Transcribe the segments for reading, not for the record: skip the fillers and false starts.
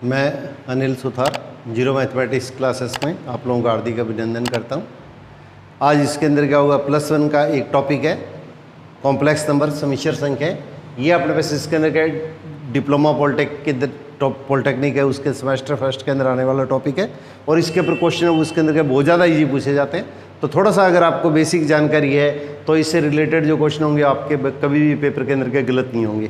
मैं Anil Suthar zero mathematics classes में आप लोगों का हार्दिक अभिनंदन करता हूं। आज इसके अंदर क्या होगा, +1 का एक टॉपिक है कॉम्प्लेक्स नंबर समिश्र संख्या। ये अपने पास इसके अंदर क्या डिप्लोमा पॉलिटेक्निक है उसके सेमेस्टर फर्स्ट के अंदर आने वाला टॉपिक है और इसके ऊपर क्वेश्चन उसके अंदर क्या बहुत ज़्यादा ईजी पूछे जाते हैं। तो थोड़ा सा अगर आपको बेसिक जानकारी है तो इससे रिलेटेड जो क्वेश्चन होंगे आपके कभी भी पेपर के अंदर के गलत नहीं होंगे।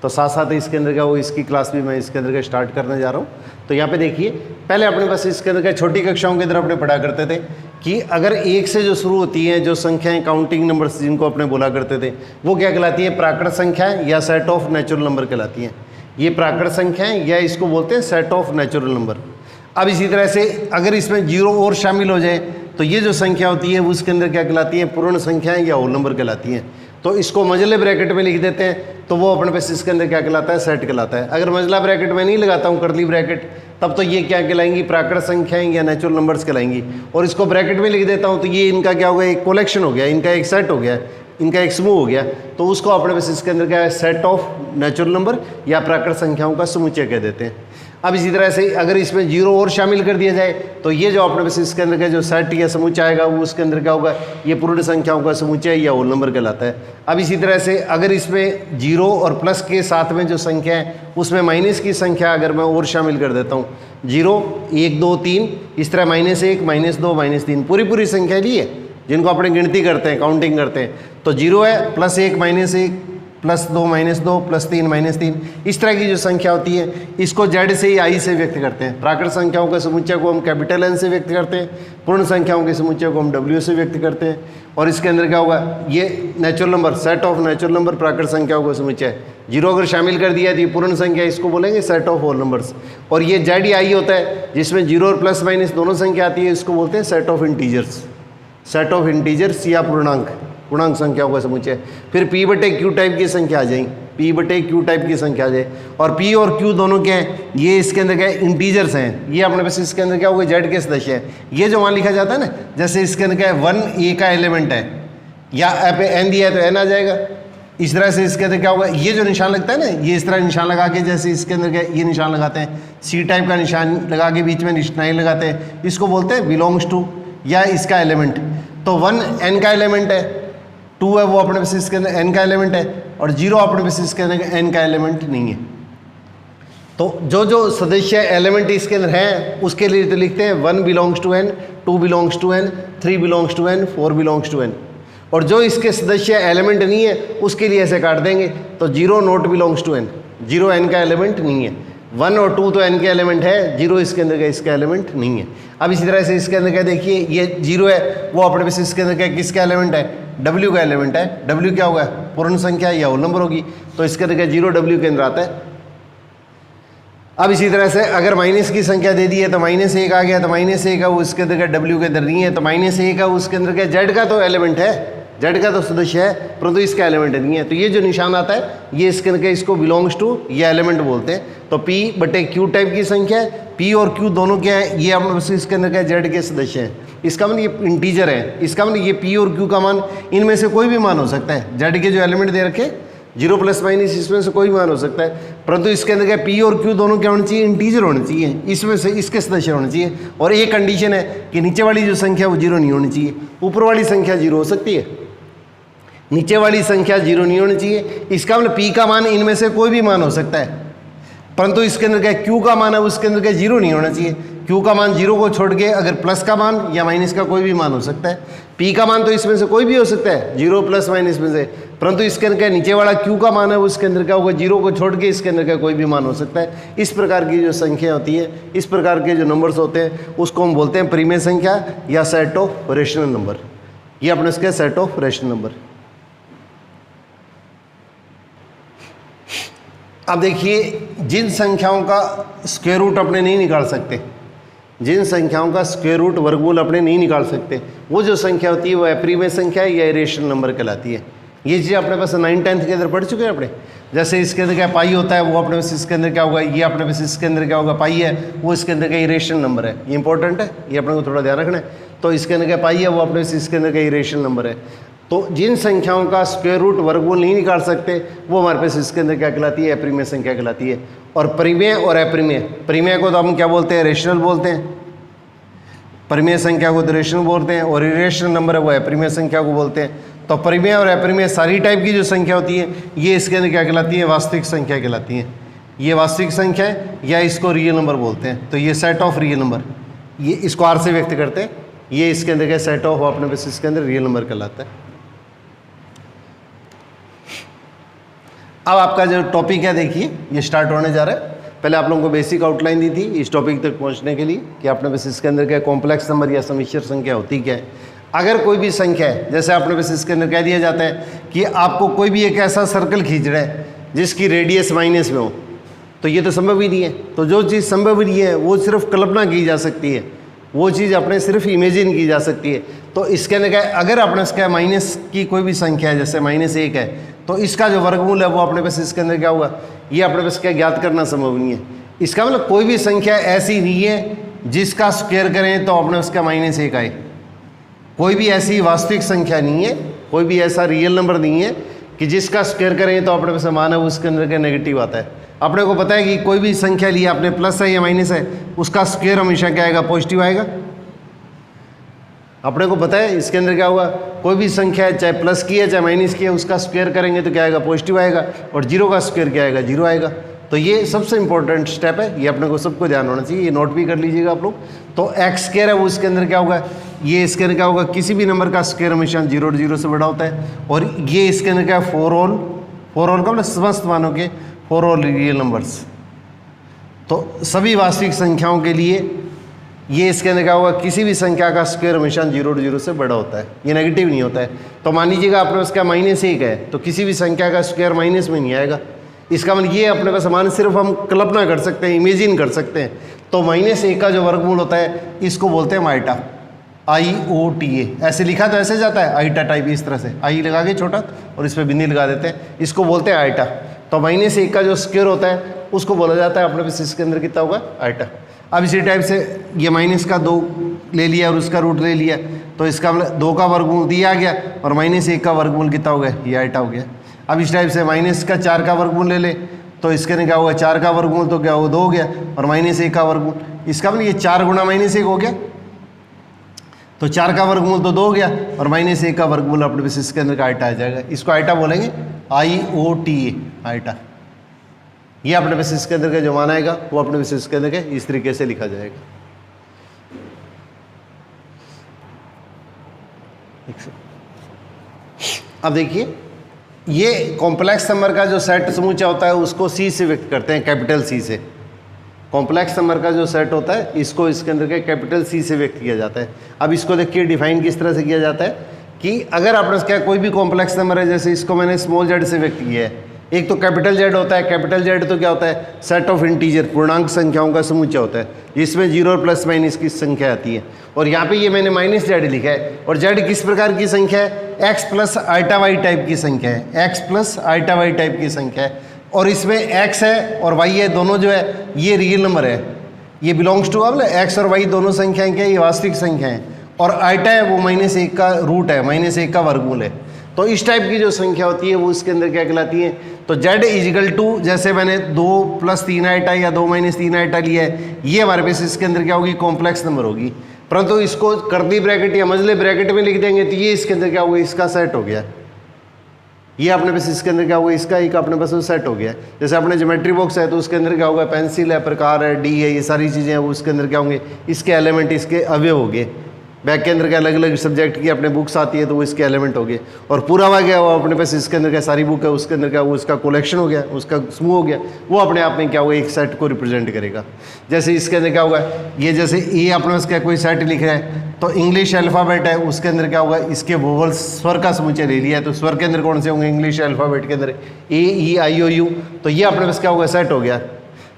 तो साथ साथ इसके अंदर क्या वो इसकी क्लास भी मैं इसके अंदर का स्टार्ट करने जा रहा हूँ। तो यहाँ पे देखिए, पहले अपने पास इसके अंदर क्या छोटी कक्षाओं के अंदर अपने पढ़ा करते थे कि अगर एक से जो शुरू होती हैं जो संख्याएं काउंटिंग नंबर्स जिनको अपने बोला करते थे वो क्या कहलाती है, प्राकृत संख्याएं या सेट ऑफ नेचुरल नंबर कहलाती हैं। ये प्राकृत संख्याएं या इसको बोलते हैं सेट ऑफ नेचुरल नंबर। अब इसी तरह से अगर इसमें जीरो और शामिल हो जाए तो ये जो संख्या होती है उसके अंदर क्या कहलाती है, पूर्ण संख्याएं या होल नंबर कहलाती हैं। तो इसको मजले ब्रैकेट में लिख देते हैं तो वो अपने पास इसके अंदर क्या कहलाता है, सेट कहलाता है। अगर मजला ब्रैकेट में नहीं लगाता हूँ कर्ली ब्रैकेट, तब तो ये क्या कहलाएंगी, प्राकृत संख्याएं या नेचुरल नंबर्स कहलाएंगी। और इसको ब्रैकेट में लिख देता हूँ तो ये इनका क्या हो गया, एक कलेक्शन हो गया, इनका एक सेट हो गया, इनका एक समूह हो गया। तो उसको अपने पास इसके अंदर क्या है, सेट ऑफ नेचुरल नंबर या प्राकृत संख्याओं का समुच्चय कह देते हैं। अब इसी तरह से अगर इसमें जीरो और शामिल कर दिया जाए तो ये जो अपने पास इसके अंदर का जो सेट या समुच्चय आएगा वो उसके अंदर क्या होगा, ये पूर्ण संख्याओं का समुच्चय या होल नंबर कहलाता है। अब इसी तरह से अगर इसमें जीरो और प्लस के साथ में जो संख्या है उसमें माइनस की संख्या अगर मैं और शामिल कर देता हूँ, 0 1 2 3 इस तरह -1 -2 -3 पूरी संख्या ली है जिनको अपने गिनती करते हैं, काउंटिंग करते हैं। तो 0 है +1 -1 +2 -2 +3 -3 इस तरह की जो संख्या होती है इसको Z से ही I से व्यक्त करते हैं। प्राकृत संख्याओं के समुच्चय को हम कैपिटल N से व्यक्त करते हैं, पूर्ण संख्याओं के समुच्चय को हम W से व्यक्त करते हैं। और इसके अंदर क्या होगा, ये natural number set of natural number प्राकृत संख्याओं का समुच्चय। 0 अगर शामिल कर दिया तो ये पूर्ण संख्या, इसको बोलेंगे सेट ऑफ होल नंबर्स। और ये Z I होता है जिसमें 0 और प्लस माइनस दोनों संख्या आती है, इसको बोलते हैं set of integers, set of integers या पूर्णांक संख्याओं का समुच्चय। फिर P/Q टाइप की संख्या आ जाएगी, P/Q टाइप की संख्या आ जाए। और P और Q दोनों क्या है, ये इसके अंदर क्या है, इंटीजर्स हैं। ये अपने पास इसके अंदर क्या होगा, Z के सदस्य है। ये जो वहाँ लिखा जाता है ना, जैसे इसके अंदर क्या है 1 A का एलिमेंट है या पे N दिया है तो N आ जाएगा। इस तरह से इसके अंदर क्या होगा, ये जो निशान लगता है ना, ये इस तरह निशान लगा के, जैसे इसके अंदर क्या ये निशान लगाते हैं, C टाइप का निशान लगा के बीच में निशान लगाते हैं, इसको बोलते हैं बिलोंग्स टू या इसका एलिमेंट। तो 1 N का एलिमेंट है, 2 है वो अपने बेसिस के अंदर N का एलिमेंट है, और 0 अपने बेसिस के अंदर N का एलिमेंट नहीं है। तो जो सदस्य एलिमेंट इसके अंदर है उसके लिए तो लिखते हैं 1 belongs to N, 2 belongs to N, 3 belongs to N, 4 belongs to N। और जो इसके सदस्य एलिमेंट नहीं है उसके लिए ऐसे काट देंगे। तो 0 not belongs to N, 0 N का एलिमेंट नहीं है। 1 और 2 तो N के एलिमेंट है, 0 इसके अंदर का इसका एलिमेंट नहीं है। अब इसी तरह से इसके अंदर क्या देखिए, ये 0 है वो अपने बेसिस के अंदर क्या किसका एलिमेंट है, W का एलिमेंट है। W क्या होगा, पूर्ण संख्या या होल नंबर होगी। तो इसके अंदर क्या 0 W के अंदर आता है। अब इसी तरह से अगर माइनस की संख्या दे दी है तो -1 आ गया, तो -1 है वो इसके अंदर क्या W के अंदर नहीं है, तो -1 है उसके अंदर क्या Z का तो एलिमेंट है, Z का तो सदस्य है, परंतु इसका एलिमेंट नहीं है। तो ये जो निशान आता है ये इसके अंदर इसको बिलोंग्स टू या एलिमेंट बोलते हैं। तो P/Q टाइप की संख्या है, P और Q दोनों क्या है, ये अपने इसके अंदर क्या Z के सदस्य हैं। इसका मतलब ये इंटीजर है, इसका मतलब ये P और Q का मान इनमें से कोई भी मान हो सकता है। Z के जो एलिमेंट दे रखे 0 + - इसमें से कोई मान हो सकता है, परंतु इसके अंदर क्या P और Q दोनों क्या होने चाहिए, इंटीजर होने चाहिए, इसमें से इसके सदस्य होने चाहिए। और एक कंडीशन है कि नीचे वाली जो संख्या वो 0 नहीं होनी चाहिए, ऊपर वाली संख्या 0 हो सकती है, नीचे वाली संख्या 0 नहीं होनी चाहिए। इसका मतलब P का मान इनमें से कोई भी मान हो सकता है, परंतु इसके अंदर क्या Q का मान है उसके अंदर क्या 0 नहीं होना चाहिए। Q का मान 0 को छोड़ के अगर प्लस का मान या माइनस का कोई भी मान हो सकता है। P का मान तो इसमें से कोई भी हो सकता है, 0 + - में से, परंतु इसके अंदर क्या नीचे वाला Q का मान है उसके अंदर क्या होगा, 0 को छोड़ के इसके अंदर क्या कोई भी मान हो सकता है। इस प्रकार की जो संख्या होती है, इस प्रकार के जो नंबर्स होते हैं उसको हम बोलते हैं परिमेय संख्या या सेट ऑफ रेशनल नंबर। ये अपने इसके सेट ऑफ रेशनल नंबर। अब देखिए, जिन संख्याओं का स्क्वायर रूट अपने नहीं निकाल सकते, जिन संख्याओं का स्क्वायर रूट वर्गमूल अपने नहीं निकाल सकते, वो जो संख्या होती है वो अपरिमेय संख्या या इरेशनल नंबर कहलाती है। ये चीज़ अपने पास 9th 10th के अंदर पढ़ चुके हैं अपने। जैसे इसके अंदर क्या पाई होता है वो अपने पास इसके अंदर क्या होगा, ये अपने पास इसके अंदर क्या होगा, पाई है वो इसके अंदर का इरेशनल नंबर है। ये इंपॉर्टेंट है, ये अपने को थोड़ा ध्यान रखना है। तो इसके अंदर क्या पाई है वो अपने पास इसके अंदर का इरेशनल नंबर है। तो जिन संख्याओं का स्क्वायर रूट वर्गमूल नहीं निकाल सकते वो हमारे पास इसके अंदर क्या कहलाती है, अपरिमेय संख्या कहलाती है। और परिमेय और अपरिमेय। परिमेय को तो हम क्या बोलते हैं, रेशनल बोलते हैं, परिमेय संख्या को तो रेशनल बोलते हैं, और इरेशनल नंबर है वो अपरिमेय संख्या को बोलते हैं। तो परिमेय और अपरिमेय सारी टाइप की जो संख्या होती है ये इसके अंदर क्या कहलाती है, वास्तविक संख्या कहलाती है। ये वास्तविक संख्या है या इसको रियल नंबर बोलते हैं। तो ये सेट ऑफ रियल नंबर, ये इसको आर से व्यक्त करते हैं, ये इसके अंदर क्या सेट ऑफ अपने बेसिस के अंदर रियल नंबर कहलाता है। अब आपका जो टॉपिक है देखिए ये स्टार्ट होने जा रहा है। पहले आप लोगों को बेसिक आउटलाइन दी थी इस टॉपिक तक पहुंचने के लिए कि आपने बस इसके अंदर क्या कॉम्प्लेक्स नंबर या समिश्र संख्या होती क्या है। अगर कोई भी संख्या है, जैसे आपने बस इसके अंदर कह दिया जाता है कि आपको कोई भी एक ऐसा सर्कल खींचना है जिसकी रेडियस माइनस में हो, तो ये तो संभव ही नहीं है। तो जो चीज़ संभव नहीं है वो सिर्फ कल्पना की जा सकती है, वो चीज़ अपने सिर्फ इमेजिन की जा सकती है। तो इसके अंदर क्या है, अगर आपने इसका माइनस की कोई भी संख्या है, जैसे -1 है, तो इसका जो वर्गमूल है वो अपने पास इसके अंदर क्या होगा, ये अपने पास क्या ज्ञात करना संभव नहीं है। इसका मतलब कोई भी संख्या ऐसी नहीं है जिसका स्क्वायर करें तो अपने उसका -1 आए। कोई भी ऐसी वास्तविक संख्या नहीं है, कोई भी ऐसा रियल नंबर नहीं है कि जिसका स्क्वायर करें तो अपने पास मान है उसके अंदर क्या नेगेटिव आता है। अपने को पता है कि कोई भी संख्या ली आपने प्लस है या माइनस है, उसका स्क्वायर हमेशा क्या आएगा, पॉजिटिव आएगा। अपने को पता है इसके अंदर क्या होगा, कोई भी संख्या है चाहे प्लस की है चाहे माइनस की है, उसका स्क्वायर करेंगे तो क्या आएगा, पॉजिटिव आएगा, और जीरो का स्क्वायर क्या आएगा, जीरो आएगा। तो ये सबसे इंपॉर्टेंट स्टेप है, ये अपने को सबको ध्यान होना चाहिए, ये नोट भी कर लीजिएगा आप लोग। तो एक्स स्क्वायर है वो इसके अंदर क्या होगा, ये इसके अंदर क्या होगा, किसी भी नंबर का स्क्वायर हमेशा 0 और 0 से बड़ा होता है। और ये इसके अंदर क्या है, 4 ऑल का मतलब समस्त मानों के 4 ऑल रियल नंबर्स। तो सभी वास्तविक संख्याओं के लिए ये इसके अंदर क्या होगा, किसी भी संख्या का स्क्वायर हमेशा 0 और 0 से बड़ा होता है, ये नेगेटिव नहीं होता है। तो मान लीजिएगा अपने पास क्या -1 है, तो किसी भी संख्या का स्क्वायर माइनस में नहीं आएगा। इसका मतलब ये अपने पास मान सिर्फ हम कल्पना कर सकते हैं, इमेजिन कर सकते हैं। तो -1 का जो वर्गमूल होता है इसको बोलते हैं आइटा, IOTA। ऐसे लिखा तो ऐसे जाता है आइटा टाइप, इस तरह से आई लगा के छोटा और इस पर बिंदी लगा देते हैं, इसको बोलते हैं आइटा। तो -1 का जो स्क्वायर होता है उसको बोला जाता है अपने पास इसके अंदर कितना होगा, आइटा। अब इसी टाइप से ये -2 ले लिया और उसका रूट ले लिया, तो इसका मतलब 2 का वर्गमूल दिया गया और -1 का वर्गमूल कितना हो गया, ये आइटा हो गया। अब इस टाइप से -4 का वर्गमूल ले ले, तो इसके अंदर क्या होगा, 4 का वर्गमूल तो क्या होगा, 2 हो गया, और -1 का वर्गमूल, इसका मतलब ये 4 गुणा -1 हो गया, तो 4 का वर्गमूल तो 2 हो गया, और -1 का वर्गमूल अपने पास इसके अंदर का आइटा आ जाएगा। इसको आइटा बोलेंगे, IOTA, आइटा। ये अपने पास इसके अंदर का जो मान आएगा वो अपने पास इसके अंदर के इस तरीके से लिखा जाएगा। अब देखिए ये कॉम्प्लेक्स नंबर का जो सेट समूचा होता है उसको C से व्यक्त करते हैं, कैपिटल C से। कॉम्प्लेक्स नंबर का जो सेट होता है इसको इसके अंदर के कैपिटल C से व्यक्त किया जाता है। अब इसको देखिए डिफाइन किस तरह से किया जाता है कि अगर आपने क्या कोई भी कॉम्प्लेक्स नंबर है, जैसे इसको मैंने स्मॉल z से व्यक्त किया है, एक तो कैपिटल Z होता है। कैपिटल Z तो क्या होता है, सेट ऑफ इंटीजर, पूर्णांक संख्याओं का समूचा होता है, जिसमें 0 और प्लस माइनस की संख्या आती है। और यहाँ पे ये मैंने -z लिखा है, और Z किस प्रकार की संख्या है, x plus iota Y type की संख्या है, x plus iota Y type की संख्या है। और इसमें x है और y है, दोनों जो है ये रियल नंबर है, ये बिलोंग्स टू अब x और y दोनों संख्याएं क्या है, ये वास्तविक संख्या है। और आइटा है वो -1 का रूट है, -1 का वर्गमूल है। तो इस टाइप की जो संख्या होती है वो इसके अंदर क्या कहलाती है, तो z इजिकल टू, जैसे मैंने 2 + 3 आइटा या 2 - 3 आइटा लिया है, ये हमारे पास इसके अंदर क्या होगी, कॉम्प्लेक्स नंबर होगी। परंतु इसको कर्ली ब्रैकेट या मजले ब्रैकेट में लिख देंगे तो ये इसके अंदर क्या होगा, इसका सेट हो गया। ये अपने पास इसके अंदर क्या होगा, इसका एक अपने पास सेट हो गया। जैसे अपने ज्योमेट्री बॉक्स है तो उसके अंदर क्या होगा, पेंसिल है, प्रकार है, डी है, ये सारी चीज़ें हैं वो उसके अंदर क्या होंगे, इसके एलिमेंट, इसके अवयव हो गए। बैक के अंदर क्या अलग अलग सब्जेक्ट की अपने बुक्स आती है तो वो इसके एलिमेंट हो गए। और पूरा हुआ गया वो अपने पास इसके अंदर क्या सारी बुक है, उसके अंदर क्या वो उसका कलेक्शन हो गया, उसका समूह हो गया, वो अपने आप में क्या होगा, एक सेट को रिप्रेजेंट करेगा। जैसे इसके अंदर क्या होगा, ये जैसे ए अपने पास क्या कोई सेट लिख रहा है तो इंग्लिश अल्फ़ाबेट है, उसके अंदर क्या होगा, इसके वोवल्स स्वर का समुच्चय ले लिया है, तो स्वर के अंदर कौन से होंगे, इंग्लिश अल्फ़ाबेट के अंदर AEIOU, तो ये अपने पास क्या होगा, सेट हो गया।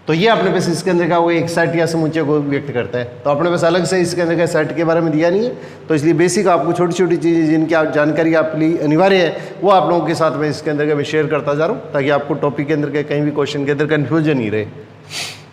तो ये अपने पास इसके अंदर क्या होगा, एक सेट या समुच्चय को व्यक्त करता है। तो अपने पास अलग से इसके अंदर का सेट के बारे में दिया नहीं है, तो इसलिए बेसिक आपको छोटी छोटी चीज़ें जिनकी आप जानकारी आपके लिए अनिवार्य है वो आप लोगों के साथ में इसके अंदर का मैं शेयर करता जा रहा हूँ, ताकि आपको टॉपिक के अंदर के कहीं भी क्वेश्चन के अंदर कन्फ्यूजन नहीं रहे।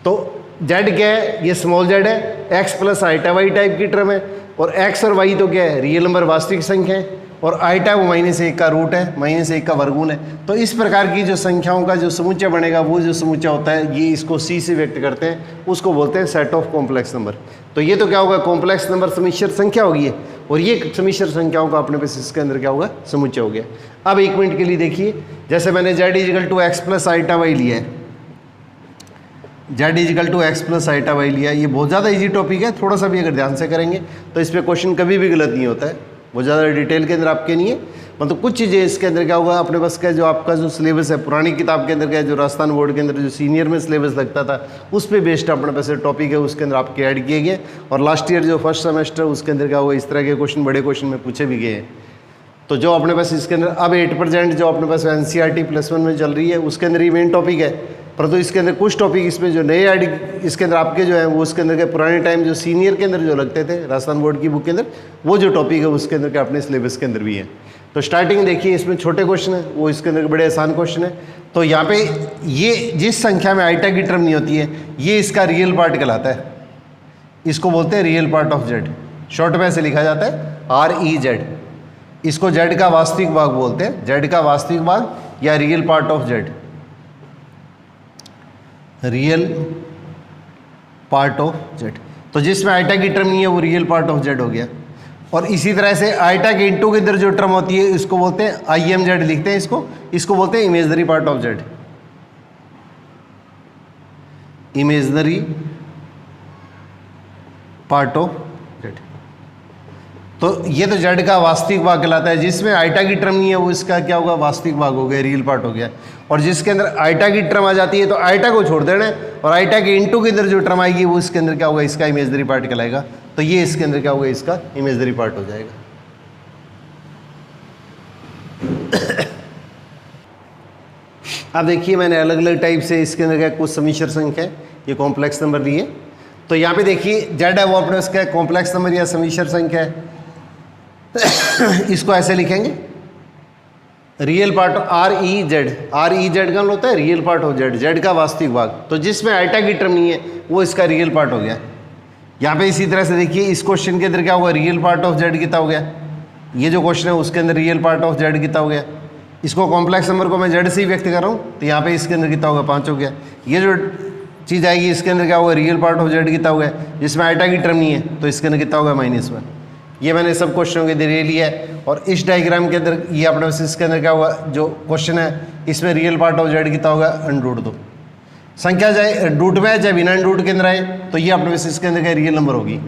तो Z क्या है, ये स्मॉल z है, x plus iota Y type की टर्म है, और x और y तो क्या है, रियल नंबर वास्तविक संख्या है। और आइटा वो -1 का रूट है, -1 का वर्गमूल है। तो इस प्रकार की जो संख्याओं का जो समुच्चय बनेगा वो जो समुच्चय होता है ये इसको सी से व्यक्त करते हैं, उसको बोलते हैं सेट ऑफ कॉम्प्लेक्स नंबर। तो ये तो क्या होगा, कॉम्प्लेक्स नंबर समिश्र संख्या होगी और ये समिश्र संख्याओं का अपने पास इसके अंदर क्या होगा, समुच्चय हो गया। अब 1 मिनट के लिए देखिए, जैसे मैंने z = x + i लिया है, z = x + i लिया, ये बहुत ज़्यादा इजी टॉपिक है, थोड़ा सा भी अगर ध्यान से करेंगे तो इस पर क्वेश्चन कभी भी गलत नहीं होता है, बहुत ज़्यादा डिटेल के अंदर आपके नहीं है। मतलब कुछ चीज़ें इसके अंदर क्या होगा, अपने पास का जो आपका जो सिलेबस है पुरानी किताब के अंदर का, जो राजस्थान बोर्ड के अंदर जो सीनियर में सिलेबस लगता था उस पर बेस्ड अपने पास टॉपिक है, उसके अंदर आपके ऐड किए गए। और लास्ट ईयर जो फर्स्ट सेमेस्टर उसके अंदर क्या होगा, इस तरह के क्वेश्चन बड़े क्वेश्चन में पूछे भी गए हैं। तो जो अपने पास इसके अंदर अब 8% जो अपने पास NCERT +1 में चल रही है उसके अंदर ये मेन टॉपिक है, परंतु इसके अंदर कुछ टॉपिक इसमें जो नए ऐड इसके अंदर आपके जो है वो उसके अंदर के पुराने टाइम जो सीनियर के अंदर जो लगते थे राजस्थान बोर्ड की बुक के अंदर, वो जो टॉपिक है उसके अंदर के अपने सिलेबस के अंदर भी है। तो स्टार्टिंग देखिए, इसमें छोटे क्वेश्चन है, वो इसके अंदर बड़े आसान क्वेश्चन है। तो यहाँ पे ये जिस संख्या में आइटा की टर्म नहीं होती है ये इसका रियल पार्ट कहलाता है, इसको बोलते हैं real part of Z, short में से लिखा जाता है REZ। इसको जेड का वास्तविक भाग बोलते हैं, जेड का वास्तविक भाग या real part of Z, real part of Z. तो जिसमें आइटा की टर्म नहीं है वो रियल पार्ट ऑफ जेड हो गया। और इसी तरह से आइटा के इंटू के अंदर जो टर्म होती है इसको बोलते हैं IMZ लिखते हैं, इसको बोलते हैं imaginary part of Z, imaginary part of Z. तो ये तो जेड का वास्तविक भाग कहलाता है, जिसमें आइटा की टर्म नहीं है वो इसका क्या होगा, वास्तविक भाग हो गया, रियल पार्ट हो गया। और जिसके अंदर आइटा की टर्म आ जाती है तो आइटा को छोड़ देना है, और आइटा के इंटू के अंदर जो टर्म आएगी वो इसके अंदर क्या होगा, इसका इमेजनरी पार्ट कहलाएगा। तो ये इसके अंदर क्या होगा, इसका इमेजनरी पार्ट हो जाएगा। अब देखिए मैंने अलग अलग टाइप से इसके अंदर क्या कुछ समिश्र संख्या है, ये कॉम्प्लेक्स नंबर लिए। तो यहाँ पे देखिए जेड है वो अपने उसका कॉम्प्लेक्स नंबर या समिश्र संख्या है। इसको ऐसे लिखेंगे, रियल पार्ट REZ का होता है real part of Z, Z का वास्तविक भाग। तो जिसमें आइटा की टर्म नहीं है वो इसका रियल पार्ट हो गया। यहाँ पे इसी तरह से देखिए इस क्वेश्चन के अंदर क्या होगा, रियल पार्ट ऑफ जेड कितना हो गया, ये जो क्वेश्चन है उसके अंदर रियल पार्ट ऑफ जेड कितना हो गया। इसको कॉम्प्लेक्स नंबर को मैं जेड से ही व्यक्त कर रहा हूँ, तो यहाँ पे इसके अंदर कितना होगा, 5 हो गया। ये जो चीज़ आएगी इसके अंदर क्या होगा, रियल पार्ट ऑफ जेड कितना हो गया, जिसमें आइटा की टर्म नहीं है तो इसके अंदर कितना होगा, -1। ये मैंने सब क्वेश्चनों के अंदर ये लिया है। और इस डायग्राम के अंदर ये अपने इसके अंदर क्या होगा, जो क्वेश्चन है इसमें रियल पार्ट ऑफ जेड कितना होगा, √2। संख्या चाहे रूट में है चाहे बिना रूट के अंदर आए तो ये अपने इसके अंदर क्या रियल नंबर होगी।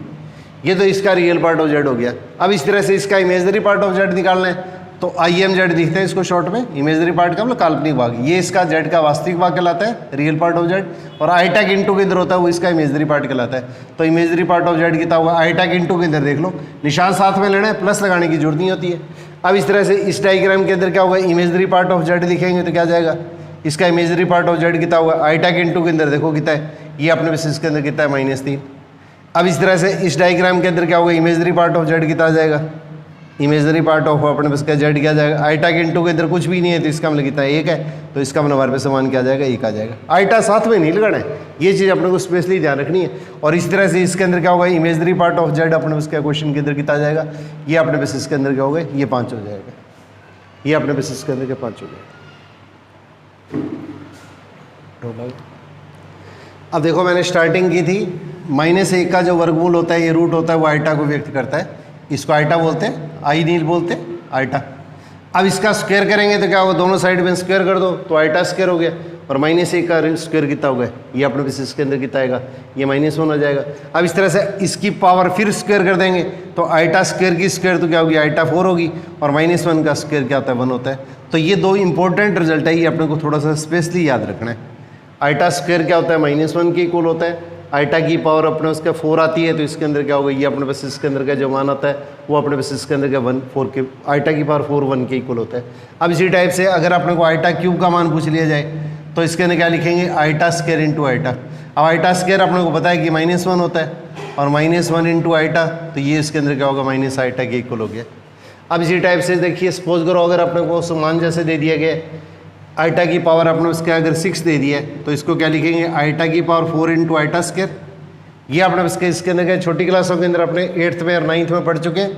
ये तो इसका रियल पार्ट ऑफ जेड हो गया। अब इस तरह से इसका इमेजनरी पार्ट ऑफ जेड निकालना है तो IMZ दिखते हैं इसको शॉर्ट में, इमेजनरी पार्ट का मतलब काल्पनिक भाग। ये इसका जेड का वास्तविक भाग कहलाता है, रियल पार्ट ऑफ जेड। और आइटा के इंटू के अंदर होता है वो इसका इमेजनरी पार्ट कहलाता है। तो इमेजनरी पार्ट ऑफ जेड कितना होगा, आइटा के इंटू के अंदर देख लो निशान साथ में लेना है, प्लस लगाने की जरूरत नहीं होती है। अब इस तरह से इस डायग्राम के अंदर क्या होगा, इमेजनरी पार्ट ऑफ जेड लिखेंगे तो क्या जाएगा, इसका इमेजनरी पार्ट ऑफ जेड कितना होगा, आइटा के इंटू के अंदर देखो कितना है, ये अपने बेसिस के अंदर कितना है, -3। अब इस तरह से इस डायग्राम के अंदर क्या होगा, इमेजनरी पार्ट ऑफ जेड कितना आ जाएगा, इमेजनरी पार्ट ऑफ अपने पास क्या जेड क्या जाएगा, आइटा के इंटू के अंदर कुछ भी नहीं है तो इसका मतलब कितना है, 1 है। तो इसका मतलब हमारे पे समान क्या जाएगा, 1 आ जाएगा। आइटा साथ में नहीं लगाना है, ये चीज़ अपने को स्पेशली ध्यान रखनी है। और इस तरह से इसके अंदर क्या होगा, इमेजनरी पार्ट ऑफ जेड अपने पास क्या क्वेश्चन के अंदर कितना आ जाएगा, ये अपने बेसिस के अंदर क्या होगा, ये 5 हो जाएगा। ये अपने बेसिस के अंदर क्या 5 हो जाएगा। अब देखो मैंने स्टार्टिंग की थी, -1 का जो वर्गमूल होता है ये रूट होता है वो आइटा को व्यक्त करता है, इसको आइटा बोलते हैं, आई नहीं बोलते आइटा। अब इसका स्क्वायर करेंगे तो क्या होगा, दोनों साइड में स्क्वायर कर दो तो आइटा स्क्वायर हो गया। और -1 का स्क्वायर कितना हो गया, ये अपने बेसिस के अंदर कितना आएगा, ये -1 हो जाएगा। अब इस तरह से इसकी पावर फिर स्क्वायर कर देंगे तो आइटा स्क्वायर की स्क्वायर तो क्या होगी, आइटा 4 होगी। और -1 का स्क्वायर क्या होता है, 1 होता है। तो ये 2 इंपॉर्टेंट रिजल्ट है, ये अपने को थोड़ा सा स्पेशली याद रखना है। आइटा स्क्वायर क्या होता है, -1 के इक्वल होता है। आइटा की पावर अपने उसका 4 आती है तो इसके अंदर क्या होगा, ये अपने पास इसके अंदर का जो मान आता है वो अपने पास इसके अंदर का 1 4 के, आइटा की पावर 4 1 के इक्वल होता है। अब इसी टाइप से अगर अपने को आइटा क्यूब का मान पूछ लिया जाए तो इसके अंदर क्या लिखेंगे, आइटा स्क्वायर इंटू आइटा। अब आइटा स्क्वायर अपने को पता है कि -1 होता है और -1 इंटू आइटा, तो ये इसके अंदर क्या होगा, माइनस आइटा के इक्वल हो गया। अब इसी टाइप से देखिए सपोज करो अगर अपने को मान जैसे दे दिया गया आइटा की पावर अपने उसके अगर 6 दे दिया है तो इसको क्या लिखेंगे, आइटा की पावर 4 इंटू आइटा स्क्वायर। ये अपने इसके अंदर क्या छोटी क्लासों के अंदर अपने 8th में और 9th में पढ़ चुके हैं।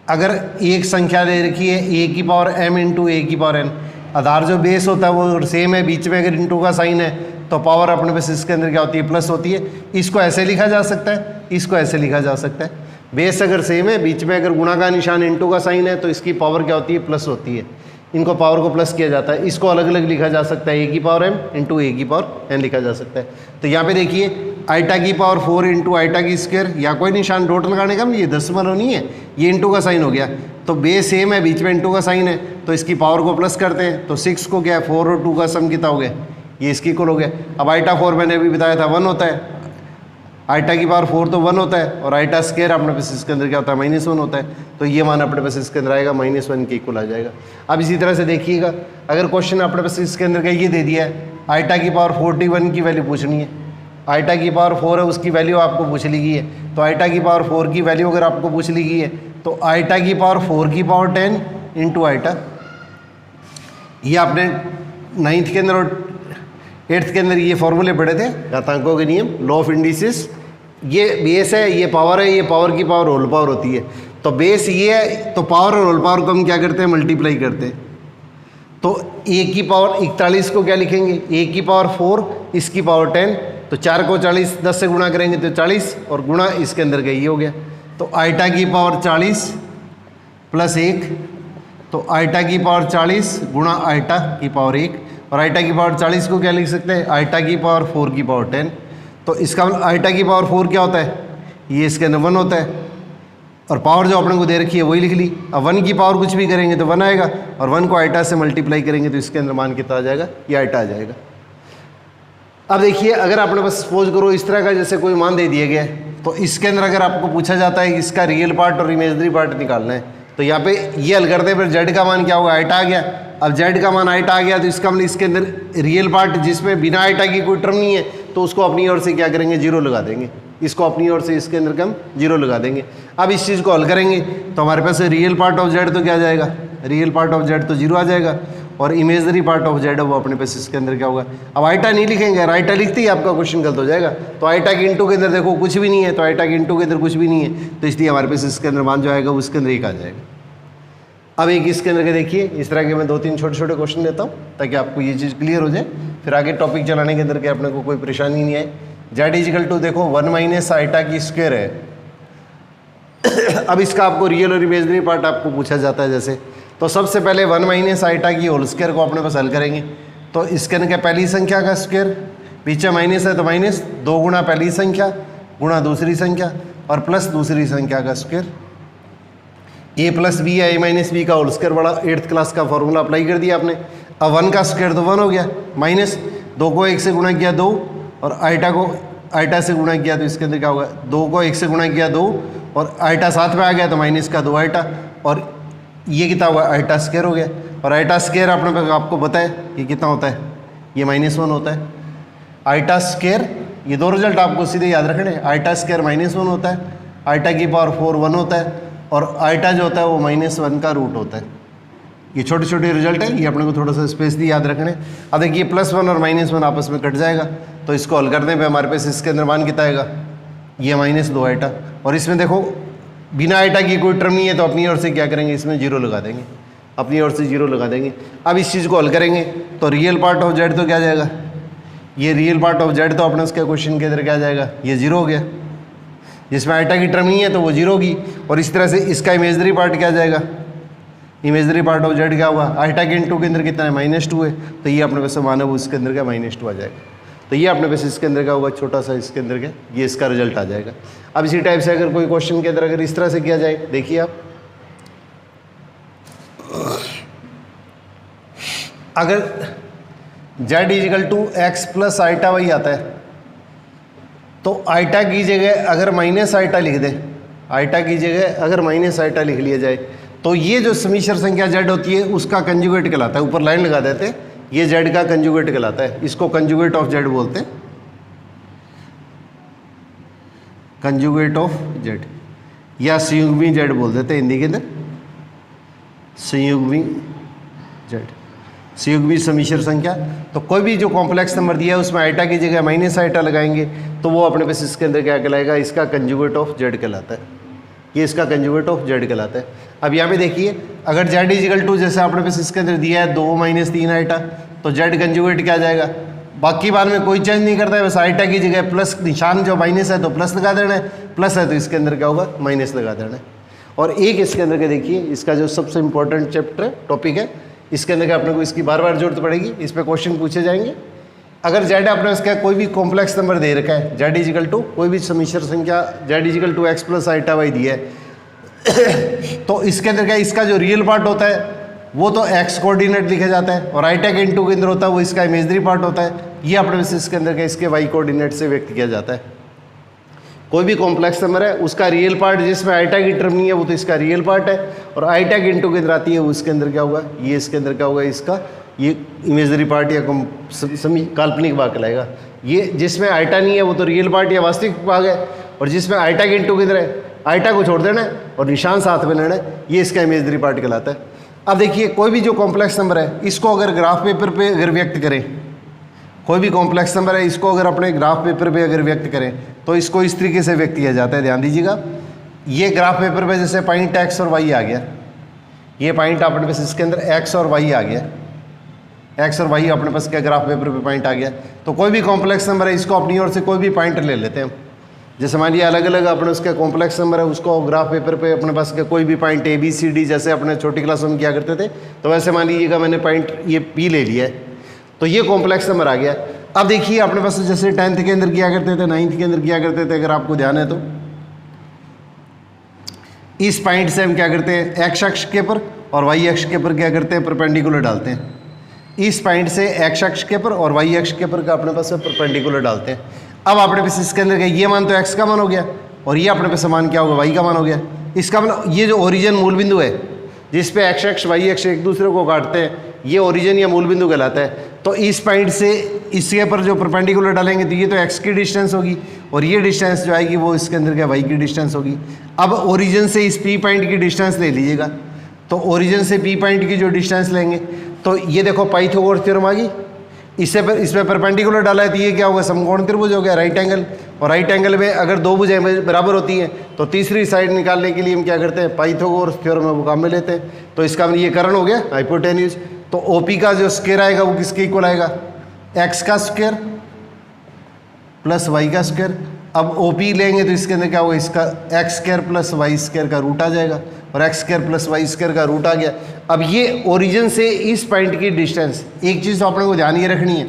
अगर एक संख्या दे रखी है ए की पावर m इंटू ए की पावर n, आधार जो बेस होता है वो सेम है, बीच में अगर इंटू का साइन है तो पावर अपने पास इसके अंदर क्या होती है, प्लस होती है। इसको ऐसे लिखा जा सकता है, इसको ऐसे लिखा जा सकता है। बेस अगर सेम है, बीच में अगर गुणा का निशान इंटू का साइन है तो इसकी पावर क्या होती है, प्लस होती है। इनको पावर को प्लस किया जाता है। इसको अलग अलग लिखा जा सकता है, ए की पावर m इंटू ए की पावर n लिखा जा सकता है। तो यहाँ पे देखिए आइटा की पावर 4 इंटू आइटा की स्क्वायर, या कोई निशान डॉट लगाने का, ये दशमलव नहीं है, ये इंटू का साइन हो गया। तो बेस सेम है, बीच में इंटू का साइन है, तो इसकी पावर को प्लस करते हैं। तो 6 को क्या है, 4 और 2 का सम कितना हो गया, ये इसकी इक्वल हो गया। अब आइटा 4 मैंने अभी बताया था 1 होता है, आइटा की पावर 4 तो 1 होता है, और आइटा स्क्वायर अपने पास इसके अंदर क्या होता है, -1 होता है। तो ये मान अपने पास इसके अंदर आएगा -1 के इक्वल आ जाएगा। अब इसी तरह से देखिएगा, अगर क्वेश्चन अपने पास इसके अंदर का ये दे दिया है, आइटा की पावर 41 की वैल्यू पूछनी है, आइटा की पावर 4 है उसकी वैल्यू आपको पूछ ली गई है। तो आइटा की पावर 4 की वैल्यू अगर आपको पूछ ली गई है तो आइटा की पावर 4 की पावर 10 इंटू आइटा, ये आपने 9th के अंदर और 8th के अंदर ये फॉर्मूले पढ़े थे, घातांकों के नियम, लॉ ऑफ इंडिसेस। ये बेस है, ये पावर है, ये पावर की पावर होल पावर होती है। तो बेस ये है, तो पावर और होल पावर को हम क्या करते हैं, मल्टीप्लाई करते हैं। तो ए की पावर 41 को क्या लिखेंगे, ए की पावर 4 इसकी पावर 10, तो 4 को 10 से गुणा करेंगे तो 40, और गुणा इसके अंदर का ये हो गया। तो आइटा की पावर 40 प्लस 1, तो आइटा की पावर 40 गुणा आइटा की पावर 1, और आइटा की पावर 40 को क्या लिख सकते हैं, आइटा की पावर 4 की पावर 10। तो इसका मतलब आइटा की पावर 4 क्या होता है, ये इसके अंदर 1 होता है, और पावर जो अपने को दे रखी है वही लिख ली। अब 1 की पावर कुछ भी करेंगे तो 1 आएगा, और 1 को आइटा से मल्टीप्लाई करेंगे तो इसके अंदर मान कितना आ जाएगा, ये आइटा आ जाएगा। अब देखिए, अगर आपने बस सपोज करो इस तरह का जैसे कोई मान दे दिया गया है, तो इसके अंदर अगर आपको पूछा जाता है इसका रियल पार्ट और इमेजनरी पार्ट निकालना है, तो यहाँ पे ये हल करते हैं, फिर जेड का मान क्या होगा, आइटा आ गया। अब जेड का मान आइटा आ गया तो इसका मतलब इसके अंदर रियल पार्ट जिसमें बिना आइटा की कोई टर्म नहीं है, तो उसको अपनी ओर से क्या करेंगे, 0 लगा देंगे। इसको अपनी ओर से इसके अंदर हम 0 लगा देंगे। अब इस चीज़ को हल करेंगे तो हमारे पास रियल पार्ट ऑफ जेड तो क्या आ जाएगा, रियल पार्ट ऑफ जेड तो 0 आ जाएगा, और इमेजनरी पार्ट ऑफ जेड है वो अपने पास इसके अंदर क्या होगा। अब आइटा नहीं लिखेंगे, आइटा लिखते ही आपका क्वेश्चन गलत हो जाएगा। तो आइटा के इंटू के अंदर देखो कुछ भी नहीं है, तो आइटा के इंटू के अंदर कुछ भी नहीं है, तो इसलिए हमारे पास इसके अंदर मान जो आएगा वो इसके अंदर 1 आ जाएगा। अब एक इसके अंदर के देखिए, इस तरह के मैं 2-3 छोटे-छोटे क्वेश्चन देता हूँ ताकि आपको ये चीज़ क्लियर हो जाए, फिर आगे टॉपिक चलाने के अंदर के अपने को कोई परेशानी नहीं आए। जेड इजिकल टू देखो 1 माइनस आइटा की स्क्वायर है। अब इसका आपको रियल और इमेजनरी पार्ट आपको पूछा जाता है जैसे, तो सबसे पहले 1 माइनस आइटा की होल स्क्वायर को अपने पास हल करेंगे। तो इसके अंदर क्या, पहली संख्या का स्क्वायर, पीछे माइनस है तो माइनस 2 गुणा पहली संख्या गुणा दूसरी संख्या और प्लस दूसरी संख्या का स्क्वायर। ए प्लस बी है, ए माइनस बी का होल स्क्वायर, बड़ा 8th क्लास का फॉर्मूला अप्लाई कर दिया आपने। अब 1 का स्क्वायर तो 1 हो गया, माइनस 2 को 1 से गुणा किया 2, और आइटा को आइटा से गुणा किया तो इसके अंदर क्या होगा, 2 को 1 से गुणा किया 2, और आइटा साथ में आ गया तो माइनस का 2 आइटा, और ये कितना हुआ, आइटा स्क्वायर हो गया। और आइटा स्क्वायर आपने आपको पता है कि कितना होता है, ये -1 होता है। आइटा स्क्वायर, ये 2 रिजल्ट आपको सीधे याद रखने हैं। आइटा स्क्वायर -1 होता है, आइटा की पावर 4 1 होता है, और आइटा जो होता है वो -1 का रूट होता है। ये छोटे छोटे रिजल्ट है, ये अपने को थोड़ा सा स्पेशली याद रखने। अब देखिए +1 और -1 आपस में कट जाएगा, तो इसको हल करने पे हमारे पास इसके अंदर मान कितना आएगा, ये -2 आइटा। और इसमें देखो बिना आइटा की कोई टर्म नहीं है, तो अपनी ओर से क्या करेंगे, इसमें 0 लगा देंगे, अपनी ओर से 0 लगा देंगे। अब इस चीज़ को हल करेंगे तो रियल पार्ट ऑफ जेड तो क्या जाएगा, ये रियल पार्ट ऑफ जेड तो अपने उसके क्वेश्चन के अंदर क्या जाएगा, ये 0 हो गया। जिसमें आइटा की टर्म नहीं है तो वो 0 होगी। और इस तरह से इसका इमेजनरी पार्ट क्या जाएगा, इमेजनरी पार्ट ऑफ जेड क्या हुआ, आइटा के इंटू के अंदर कितना है, -2 है, तो ये अपने पास माना वो इसके अंदर का -2 आ जाएगा। तो ये अपने पास इसके अंदर का होगा, छोटा सा इसके अंदर का, ये इसका रिजल्ट आ जाएगा। अब इसी टाइप से अगर कोई क्वेश्चन के अंदर अगर इस तरह से किया जाए, देखिए आप, अगर z = x + आइटा वही आता है, तो आइटा की जगह अगर माइनस आइटा लिख दें, आइटा की जगह अगर माइनस आइटा लिख लिया जाए, तो ये जो समीशर संख्या z होती है उसका कंजुगेट कहलाता है। ऊपर लाइन लगा देते हैं, ये z का कंजुगेट कहलाता है, इसको कंजुगेट ऑफ z बोलते हैं, कंजुगेट ऑफ z, या संयुग्मी z बोल देते हैं हिंदी के अंदर, संयुग्मी z, संयुग्मी समीशर संख्या। तो कोई भी जो कॉम्प्लेक्स नंबर दिया है उसमें आइटा की जगह माइनस आइटा लगाएंगे तो वो अपने पास इसके अंदर क्या कहलाएगा, इसका कंजुगेट ऑफ z कहलाता है। ये इसका कंजुगेट ऑफ जेड कहलाता है। अब यहाँ पे देखिए, अगर जेड इजिकल टू जैसे आपने पास इसके अंदर दिया है 2 माइनस 3 आइटा, तो जेड कंजुगेट क्या आ जाएगा, बाकी बार में कोई चेंज नहीं करता है, बस आइटा की जगह प्लस निशान जो माइनस है तो प्लस लगा देना है, प्लस है तो इसके अंदर क्या होगा, माइनस लगा देना है। और एक इसके अंदर के देखिए, इसका जो सबसे इंपॉर्टेंट चैप्टर टॉपिक है, इसके अंदर अपने को इसकी बार बार जरूरत पड़ेगी, इस पर क्वेश्चन पूछे जाएंगे। अगर जेड आपने इसका कोई भी कॉम्प्लेक्स नंबर दे रखा है, जेड इजिकल टू कोई भी समिश्र संख्या Z is equal to X plus iota Y दिया है तो इसके अंदर क्या, इसका जो रियल पार्ट होता है वो तो एक्स कोऑर्डिनेट लिखा जाता है, और आइटा के इंटू के अंदर होता है वो इसका इमेजनरी पार्ट होता है, ये अपने इसके अंदर क्या इसके वाई कोऑर्डिनेट से व्यक्त किया जाता है। कोई भी कॉम्प्लेक्स नंबर है उसका रियल पार्ट जिसमें आइटा की टर्म नहीं है वो तो इसका रियल पार्ट है, और आइटा के इंटू के अंदर आती है वो इसके अंदर क्या होगा, ये इसके अंदर क्या होगा, इसका ये इमेजनरी पार्ट या काल्पनिक भाग कहलाएगा। ये जिसमें आइटा नहीं है वो तो रियल पार्ट या वास्तविक भाग है, और जिसमें आइटा के इंटू के अंदर है आइटा को छोड़ देना है और निशान साथ में लेना है, ये इसका इमेजनरी पार्ट कहलाता है। अब देखिए, कोई भी जो कॉम्प्लेक्स नंबर है इसको अगर ग्राफ पेपर पे अगर व्यक्त करें, कोई भी कॉम्प्लेक्स नंबर है इसको अगर अपने ग्राफ पेपर पे अगर व्यक्त करें तो इसको इस तरीके से व्यक्त किया जाता है। ध्यान दीजिएगा, ये ग्राफ पेपर पे जैसे पॉइंट एक्स और वाई आ गया, ये पॉइंट अपने पास इसके अंदर एक्स और वाई आ गया, एक्स और वाई अपने पास क्या ग्राफ पेपर पे पॉइंट आ गया। तो कोई भी कॉम्प्लेक्स नंबर है इसको अपनी ओर से कोई भी पॉइंट ले लेते हैं, जैसे मान लिया अलग अलग अपने उसका कॉम्प्लेक्स नंबर है उसको ग्राफ पेपर पे अपने पास के कोई भी point A B C D जैसे अपने छोटी क्लासों में किया करते थे, तो वैसे मान लीजिएगा मैंने पॉइंट ये पी ले लिया है, तो ये कॉम्प्लेक्स नंबर आ गया। अब देखिए अपने पास जैसे 10th के अंदर किया करते थे, 9th के अंदर किया करते थे, अगर आपको ध्यान है तो इस पॉइंट से हम क्या करते हैं, एक्स अक्ष के पर और वाई अक्ष के पर क्या करते हैं, परपेंडिकुलर डालते हैं। इस पॉइंट से एक्स अक्ष के पर और वाई अक्ष के पर का अपने पास परपेंडिकुलर डालते हैं। अब अपने पास इसके अंदर ये मान तो एक्स का मान हो गया, और ये अपने पास मान क्या होगा, वाई का मान हो गया। इसका मतलब ये जो ओरिजिन मूल बिंदु है जिस पे एक्स अक्ष वाई अक्ष एक दूसरे को काटते हैं, ये ओरिजिन या मूल बिंदु कहलाता है। तो इस पॉइंट से इसके पर जो परपेंडिकुलर डालेंगे तो ये तो एक्स की डिस्टेंस होगी, और ये डिस्टेंस जो आएगी वो इसके अंदर क्या वाई की डिस्टेंस होगी। अब ओरिजिन से इस पी पॉइंट की डिस्टेंस ले लीजिएगा, तो ओरिजिन से पी पॉइंट की जो डिस्टेंस लेंगे तो ये देखो पाइथागोरस थ्योरम आ गई, इसमें परपेंडिकुलर डाला है तो ये क्या होगा, समकोण त्रिभुज हो गया, राइट एंगल। और राइट एंगल में अगर दो भुजाएं बराबर होती हैं तो तीसरी साइड निकालने के लिए हम क्या करते हैं, पाइथागोरस थ्योरम में वो काम में लेते हैं। तो इसका ये कर्ण हो गया हाइपोटेन्यूज, तो ओपी का जो स्क्वायर आएगा वो किसके इक्वल आएगा, एक्स का स्क्वायर प्लस वाई का स्क्वायर। अब ओपी लेंगे तो इसके अंदर क्या होगा, इसका x square plus y square का रूट आ जाएगा, और x square plus y square का रूट आ गया। अब ये ओरिजिन से इस पॉइंट की डिस्टेंस, एक चीज़ तो अपने को ध्यान ये रखनी है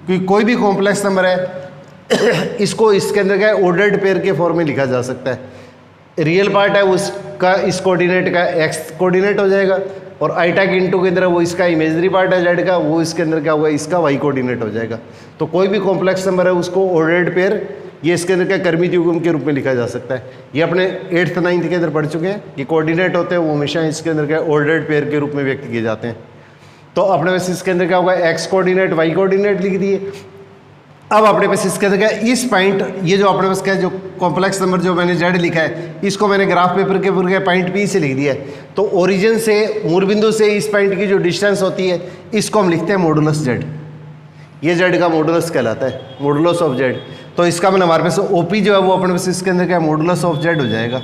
कि कोई भी कॉम्प्लेक्स नंबर है इसको इसके अंदर क्या है, ऑर्डर्ड पेयर के फॉर्म में लिखा जा सकता है। रियल पार्ट है उसका इस कोऑर्डिनेट का एक्स कोऑर्डिनेट हो जाएगा, और आइटा के इंटू के अंदर वो इसका इमेजनरी पार्ट है जेड का, वो इसके अंदर क्या होगा, इसका वाई कोऑर्डिनेट हो जाएगा। तो कोई भी कॉम्प्लेक्स नंबर है उसको ऑर्डर्ड पेयर ये इसके अंदर क्या कर्मित युग्म के रूप में लिखा जा सकता है। ये अपने 8th 9th के अंदर पढ़ चुके हैं, ये कोऑर्डिनेट होते हैं वो हमेशा इसके अंदर क्या ऑर्डर्ड पेयर के रूप में व्यक्त किए जाते हैं। तो अपने पास इसके अंदर क्या होगा, एक्स कोऑर्डिनेट वाई कोऑर्डिनेट लिख दिए। अब अपने पास इसके अंदर क्या इस पॉइंट, ये जो अपने पास क्या जो कॉम्प्लेक्स नंबर जो मैंने जेड लिखा है इसको मैंने ग्राफ पेपर के ऊपर पॉइंट पी से लिख दिया है। तो ओरिजिन से मूल बिंदु से इस पॉइंट की जो डिस्टेंस होती है इसको हम लिखते हैं मॉडुलस जेड। ये जेड का मॉडुलस कहलाता है, मॉडुलस ऑफ जेड। तो इसका मतलब हमारे पास ओपी जो है वो अपने पास इसके अंदर क्या मॉडुलस ऑफ जेड हो जाएगा।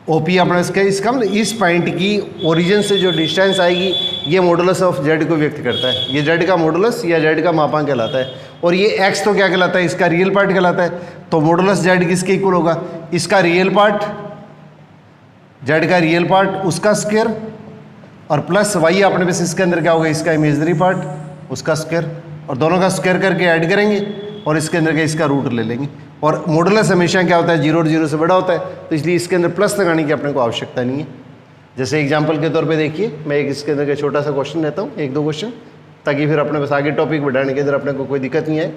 ओपी अपने इसका मतलब इस पॉइंट की ओरिजिन से जो डिस्टेंस आएगी ये मॉडुलस ऑफ जेड को व्यक्त करता है। ये जेड का मॉडुलस या जेड का मापांक कहलाता है। और ये एक्स तो क्या कहलाता है, इसका रियल पार्ट कहलाता है। तो मॉडुलस जेड किसके इक्वल होगा, इसका रियल पार्ट, जेड का रियल पार्ट उसका स्क्वायर, और प्लस वाई अपने पास इसके अंदर क्या होगा, इसका इमेजनरी पार्ट उसका स्क्वायर, और दोनों का स्क्वायर करके ऐड करेंगे और इसके अंदर का इसका रूट ले लेंगे। और मॉडुलस हमेशा क्या होता है, 0 और 0 से बड़ा होता है, तो इसलिए इसके अंदर प्लस लगाने की अपने को आवश्यकता नहीं है। जैसे एग्जांपल के तौर पे देखिए, मैं एक इसके अंदर का छोटा सा क्वेश्चन लेता हूँ, 1-2 क्वेश्चन, ताकि फिर अपने पास आगे टॉपिक बढ़ाने के अंदर अपने को कोई दिक्कत नहीं है।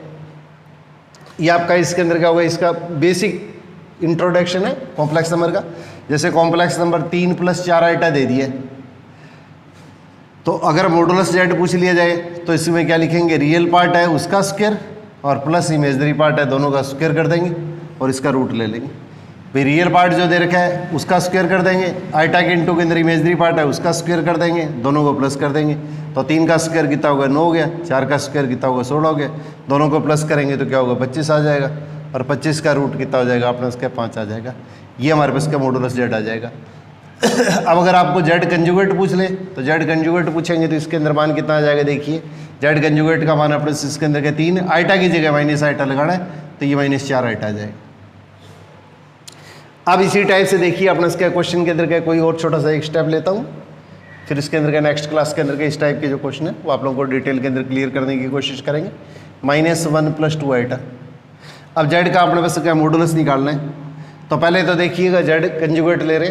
ये आपका इसके अंदर क्या होगा, इसका बेसिक इंट्रोडक्शन है कॉम्प्लेक्स नंबर का। जैसे कॉम्प्लेक्स नंबर 3 + 4 आइटा दे दिए, तो अगर मॉडुलस जेड पूछ लिया जाए तो इसमें क्या लिखेंगे, रियल पार्ट है उसका स्क्वायर और प्लस इमेजनरी पार्ट है, दोनों का स्क्वायर कर देंगे और इसका रूट ले लेंगे। फिर रियल पार्ट जो दे रखा है उसका स्क्वायर कर देंगे, आइटा के इंटू के अंदर इमेजनरी पार्ट है उसका स्क्वायर कर देंगे, दोनों को प्लस कर देंगे। तो 3 का स्क्वायर कितना होगा, 9 हो गया, 4 का स्क्वायर कितना होगा, 16 हो गया, दोनों को प्लस करेंगे तो क्या होगा, 25 आ जाएगा। और 25 का रूट कितना हो जाएगा अपने उसका 5 आ जाएगा। ये हमारे पास का मॉडुलस जेड आ जाएगा। अब अगर आपको जेड कंजुगेट पूछ ले तो जेड कंजुगेट पूछेंगे तो इसके अंदर मान कितना आ जाएगा, देखिए जेड कंजुगेट का मान अपने इसके अंदर के 3, आइटा की जगह माइनस आइटा लगाना है तो ये -4 आइटा आ जाएगा। अब इसी टाइप से देखिए अपने इसके क्वेश्चन के अंदर का कोई और छोटा सा एक स्टेप लेता हूँ, फिर इसके अंदर का नेक्स्ट क्लास के अंदर के इस टाइप के जो क्वेश्चन है वो आप लोगों को डिटेल के अंदर क्लियर करने की कोशिश करेंगे। -1 + 2 आइटा। अब जेड का अपने पास क्या मॉडुलस निकालना है, तो पहले तो देखिएगा जेड कंजुगेट ले रहे,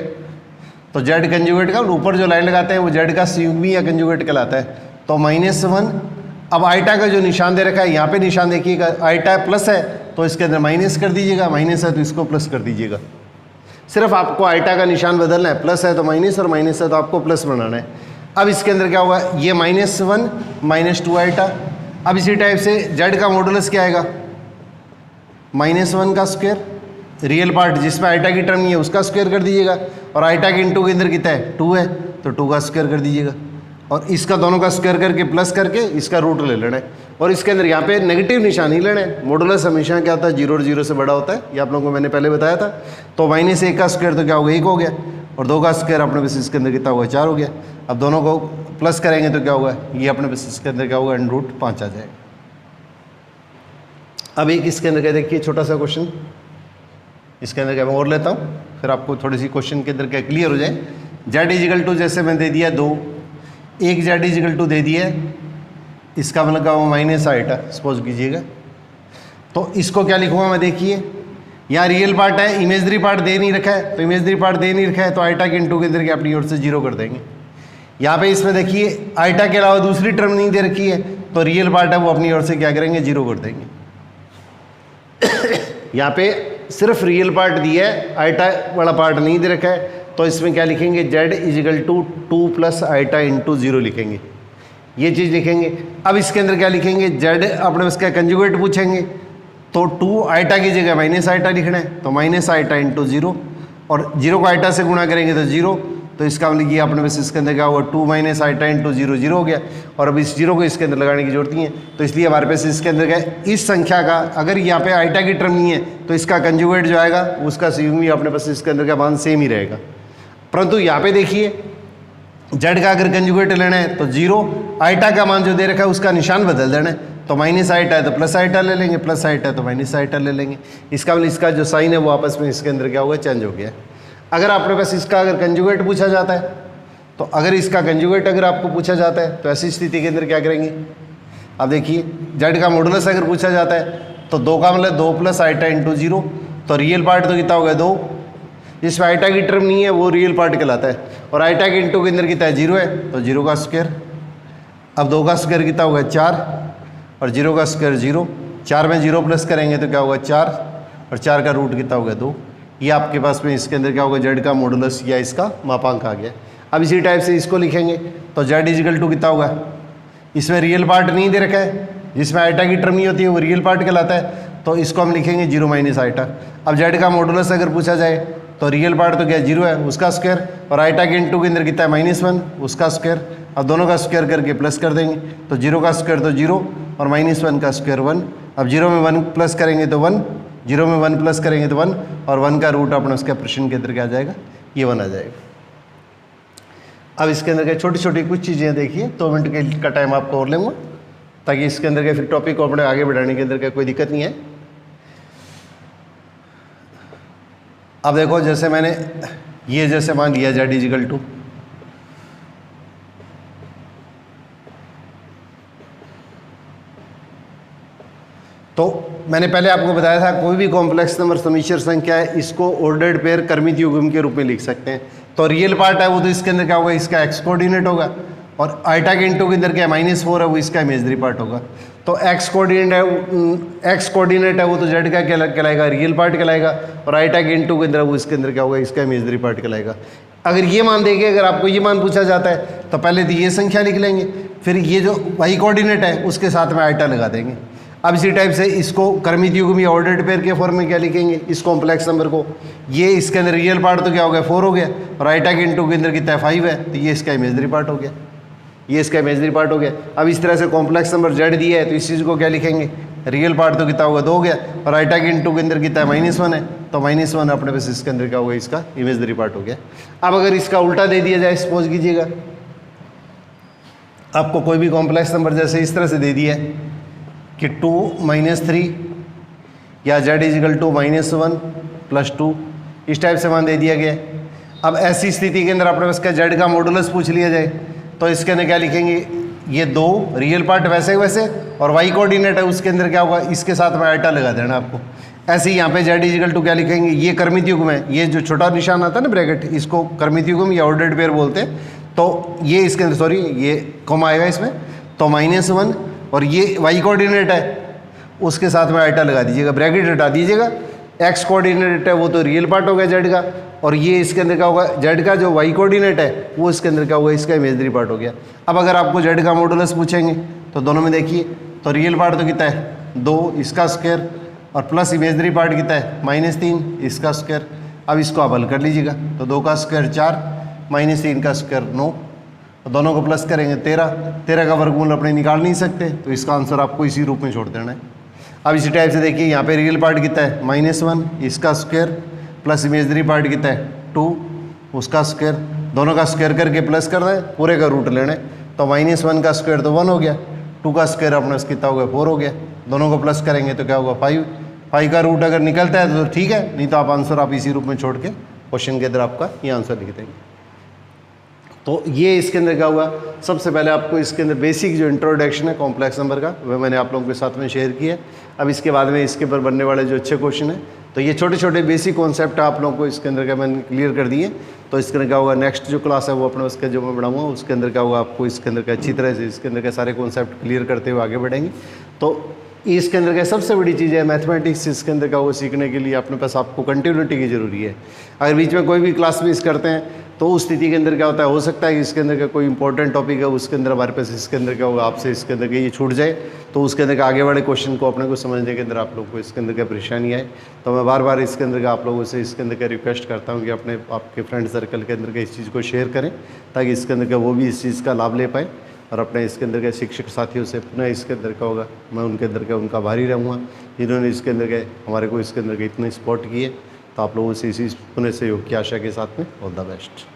तो जेड कंजुगेट का ऊपर जो लाइन लगाते हैं वो जेड का संयुग्मी या कंजुगेट कहलाता है। तो -1, अब आइटा का जो निशान दे रखा है यहाँ पे निशान देखिएगा, आइटा प्लस है तो इसके अंदर माइनस कर दीजिएगा, माइनस है तो इसको प्लस कर दीजिएगा। सिर्फ आपको आइटा का निशान बदलना है, प्लस है तो माइनस और माइनस है तो आपको प्लस बनाना है। अब इसके अंदर क्या होगा, ये -1 - 2 आइटा। अब इसी टाइप से जेड का मॉडुलस क्या आएगा, -1 का स्क्वायर, रियल पार्ट जिसमें आइटा की टर्म नहीं है उसका स्क्वायर कर दीजिएगा, और आइटा के इंटू के अंदर कितना है 2 है तो 2 का स्क्वायर कर दीजिएगा, और इसका दोनों का स्क्वायर करके प्लस करके इसका रूट ले लेना है। और इसके अंदर यहाँ पे नेगेटिव निशान ही लेना है। मॉडुलस हमेशा क्या होता है, 0 और 0 से बड़ा होता है, ये आप लोगों को मैंने पहले बताया था। तो -1 का स्क्वायर तो क्या होगा 1 हो गया, और 2 का स्क्वायर अपने बेसिस के अंदर कितना होगा 4 हो गया। अब दोनों को प्लस करेंगे तो क्या होगा, ये अपने बेसिस के अंदर क्या होगा √5 आ जाएगा। अब एक इसके अंदर क्या देखिए छोटा सा क्वेश्चन, इसके अंदर क्या मैं और लेता हूँ फिर आपको थोड़ी सी क्वेश्चन के अंदर क्या क्लियर हो जाए। z = जैसे मैं दे दिया 2, एक z = दे दिया, इसका मतलब क्या हुआ -8 आइटा सपोज कीजिएगा। तो इसको क्या लिखूँगा मैं, देखिए यहाँ रियल पार्ट है, इमेजरी पार्ट दे नहीं रखा है, तो इमेजरी पार्ट दे नहीं रखा है तो आइटा के इंटू के अंदर क्या अपनी ओर से 0 कर देंगे। यहाँ पे इसमें देखिए आइटा के अलावा दूसरी टर्म नहीं दे रखी है, तो रियल पार्ट है वो अपनी ओर से क्या करेंगे 0 कर देंगे। यहाँ पे सिर्फ रियल पार्ट दिया है, आइटा वाला पार्ट नहीं दे रखा है, तो इसमें क्या लिखेंगे z = 2 + आइटा × 0 लिखेंगे, ये चीज़ लिखेंगे। अब इसके अंदर क्या लिखेंगे, z अपने उसका कंजुगेट पूछेंगे तो 2 आइटा की जगह माइनस आइटा लिखना है, तो -आइटा × 0, और 0 को आइटा से गुणा करेंगे तो 0, तो इसका मतलब ये अपने बेसिस के अंदर क्या होगा 2 - आइटा × 0 0 हो गया। और अब इस 0 को इसके अंदर लगाने की जरूरत नहीं है, तो इसलिए हमारे पास इसके अंदर क्या है, इस संख्या का अगर यहाँ पे आइटा की टर्म नहीं है तो इसका कंजुगेट जो आएगा उसका संयुग्मी अपने पास इसके अंदर का मान सेम ही रहेगा। परंतु यहाँ पे देखिए जेड का अगर कंजुगेट लेना है तो 0, आइटा का मान जो दे रखा है उसका निशान बदल देना है, तो -आइटा है तो प्लस आइटा ले लेंगे, प्लस आइटा है तो माइनस आइटा ले लेंगे। इसका मतलब इसका जो साइन है वो आपस में इसके अंदर क्या होगा चेंज हो गया। अगर आपके पास इसका अगर कंजुगेट पूछा जाता है, तो अगर इसका कंजुगेट अगर आपको पूछा जाता है तो ऐसी स्थिति के अंदर क्या करेंगे, अब देखिए जेड का मॉडुलस अगर पूछा जाता है तो 2 का मतलब 2 + आइटा × 0, तो रियल पार्ट तो कितना होगा 2, जिसमें आइटा की टर्म नहीं है वो रियल पार्ट कहलाता है, और आइटा के इंटू के अंदर कितना है 0 है तो 0 का स्क्वायर। अब 2 का स्क्वायर कितना होगा 4, और 0 का स्क्वायर 0, 4 में 0 प्लस करेंगे तो क्या होगा 4, और 4 का रूट कितना होगा 2। ये आपके पास में इसके अंदर क्या होगा जेड का मॉडुलस या इसका मापांक आ गया। अब इसी टाइप से इसको लिखेंगे तो z = कितना होगा, इसमें रियल पार्ट नहीं दे रखा है, जिसमें आइटा की टर्म नहीं होती है वो रियल पार्ट कहलाता है, तो इसको हम लिखेंगे 0 - आइटा। अब z का मॉडुलस अगर पूछा जाए तो रियल पार्ट तो क्या 0 है उसका स्क्वायर, और आइटा के इंटू के अंदर कितना है -1 उसका स्क्वायर। अब दोनों का स्क्वायर करके प्लस कर देंगे, तो 0 का स्क्वायर तो 0 और -1 का स्क्वायर 1। अब 0 में 1 प्लस करेंगे तो 1, 0 में 1 प्लस करेंगे तो 1, और 1 का रूट अपना उसका प्रश्न के अंदर क्या आ जाएगा, ये 1 आ जाएगा। अब इसके अंदर के छोटी छोटी कुछ चीज़ें देखिए, 2 मिनट का टाइम आपको और लेंगे ताकि इसके अंदर के फिर टॉपिक को अपने आगे बढ़ाने के अंदर का कोई दिक्कत नहीं है। अब देखो जैसे मैंने ये जैसे मान लिया z = तो मैंने पहले आपको बताया था कोई भी कॉम्प्लेक्स नंबर सम्मिश्र संख्या है इसको ऑर्डर्ड पेयर क्रमित युग्म के रूप में लिख सकते हैं। तो रियल पार्ट है वो तो इसके अंदर क्या होगा, इसका एक्स कोऑर्डिनेट होगा, और आइटा के इंटू के अंदर क्या -4 है वो इसका इमेजरी पार्ट होगा। तो एक्स कोऑर्डिनेट है वो तो जेड का कहलाएगा, रियल पार्ट कहलाएगा, और आइटा के इंटू के अंदर वो इसके अंदर क्या होगा, इसका इमेजरी पार्ट कहलाएगा। अगर ये मान देंगे, अगर आपको ये मान पूछा जाता है तो पहले तो ये संख्या लिख लेंगे, फिर ये जो वाई कोऑर्डिनेट है उसके साथ में आइटा लगा देंगे। अब इसी टाइप से इसको क्रमित युग्म या ऑर्डर्ड पेयर के फॉर्म में क्या लिखेंगे, इस कॉम्प्लेक्स नंबर को, ये इसके अंदर रियल पार्ट तो क्या हो गया 4 हो गया, और आइटा के इंटू के अंदर कितना है 5 है, तो ये इसका इमेजरी पार्ट हो गया, ये इसका इमेजरी पार्ट हो गया। अब इस तरह से कॉम्प्लेक्स नंबर जेड दिया है तो इस चीज़ को क्या लिखेंगे रियल पार्ट तो कितना होगा 2 हो गया, और आइटा के इंटू के अंदर कितना है -1 है, तो -1 अपने पास इसके अंदर क्या होगा, इसका इमेजनरी पार्ट हो गया। अब अगर इसका उल्टा दे दिया जाए, सपोज कीजिएगा आपको कोई भी कॉम्प्लेक्स नंबर जैसे इस तरह से दे दिया है कि 2 - 3 या z = -1 + 2, इस टाइप से मान दे दिया गया है। अब ऐसी स्थिति के अंदर अपने पास क्या z का मॉडुलस पूछ लिया जाए, तो इसके अंदर क्या लिखेंगे, ये 2 रियल पार्ट वैसे वैसे, और y कोऑर्डिनेट है उसके अंदर क्या होगा, इसके साथ में आइटा लगा देना आपको। ऐसे ही यहाँ पे z = क्या लिखेंगे, ये कर्मित युग्म है, ये जो छोटा निशान आता है ना ब्रैकेट, इसको कर्मित युग्म या ऑर्डर्ड पेयर बोलते हैं। तो ये इसके अंदर सॉरी ये कॉमा आएगा इसमें, तो -1, और ये y कोऑर्डिनेट है उसके साथ में आइटा लगा दीजिएगा, ब्रैकेट हटा दीजिएगा। x कोऑर्डिनेट है वो तो रियल पार्ट हो गया z का, और ये इसके अंदर क्या होगा, z का जो y कोऑर्डिनेट है वो इसके अंदर क्या होगा, इसका इमेजनरी पार्ट हो गया। अब अगर आपको z का मॉडुलस पूछेंगे तो दोनों में देखिए, तो रियल पार्ट तो कितना है 2 इसका स्क्वायर, और प्लस इमेजनरी पार्ट कितना है -3 इसका स्क्वायर। अब इसको आप हल कर लीजिएगा, तो 2 का स्क्वायर 4 -3 का स्क्वायर 9, तो दोनों को प्लस करेंगे 13 का वर्गमूल अपने निकाल नहीं सकते, तो इसका आंसर आपको इसी रूप में छोड़ देना है। अब इसी टाइप से देखिए यहाँ पे रियल पार्ट कितना है -1 इसका स्क्वायर, प्लस इमेजनरी पार्ट कितना है 2 उसका स्क्वायर, दोनों का स्क्वायर करके प्लस करना है, पूरे का रूट लेना है। तो -1 का स्क्वायर तो 1 हो गया, 2 का स्क्वायर अपना कितना हो गया 4 हो गया, दोनों को प्लस करेंगे तो क्या होगा 5 का रूट अगर निकलता है तो ठीक है, नहीं तो आप आंसर आप इसी रूप में छोड़ के क्वेश्चन के अंदर आपका ये आंसर लिख देंगे। तो ये इसके अंदर क्या हुआ, सबसे पहले आपको इसके अंदर बेसिक जो इंट्रोडक्शन है कॉम्प्लेक्स नंबर का वह मैंने आप लोगों के साथ में शेयर किया है। अब इसके बाद में इसके ऊपर बनने वाले जो अच्छे क्वेश्चन है, तो ये छोटे छोटे बेसिक कॉन्सेप्ट आप लोगों को इसके अंदर का मैंने क्लियर कर दिए। तो इसके अंदर क्या होगा, नेक्स्ट जो क्लास है वो अपने उसके जो मैं बढ़ाऊँगा उसके अंदर क्या होगा, आपको इसके अंदर का अच्छी तरह से इसके अंदर के सारे कॉन्सेप्ट क्लियर करते हुए आगे बढ़ेंगे। तो इसके अंदर का सबसे बड़ी चीज़ है मैथमेटिक्स, इसके अंदर का वो सीखने के लिए अपने पास आपको कंटिन्यूटी की ज़रूरी है। अगर बीच में कोई भी क्लास मिस करते हैं तो उस स्थिति के अंदर क्या होता है, हो सकता है कि इसके अंदर का कोई इंपॉर्टेंट टॉपिक है उसके अंदर हमारे पास इसके अंदर क्या होगा, आपसे इसके अंदर का ये छूट जाए, तो उसके अंदर का आगे वाले क्वेश्चन को अपने को समझने के अंदर आप लोग को इसके अंदर का परेशानी आए। तो मैं बार बार इसके अंदर का आप लोगों से इसके अंदर का रिक्वेस्ट करता हूँ कि अपने आपके फ्रेंड सर्कल के अंदर का इस चीज़ को शेयर करें, ताकि इसके अंदर का वो भी इस चीज़ का लाभ ले पाए, और अपने इसके अंदर के शिक्षक साथियों से पुनः इसके अंदर का होगा मैं उनके अंदर का उनका आभारी रहूँगा जिन्होंने इसके अंदर के हमारे को इसके अंदर के इतने सपोर्ट किए। तो आप लोगों से इसी पुनः सहयोग की आशा के साथ में ऑल द बेस्ट।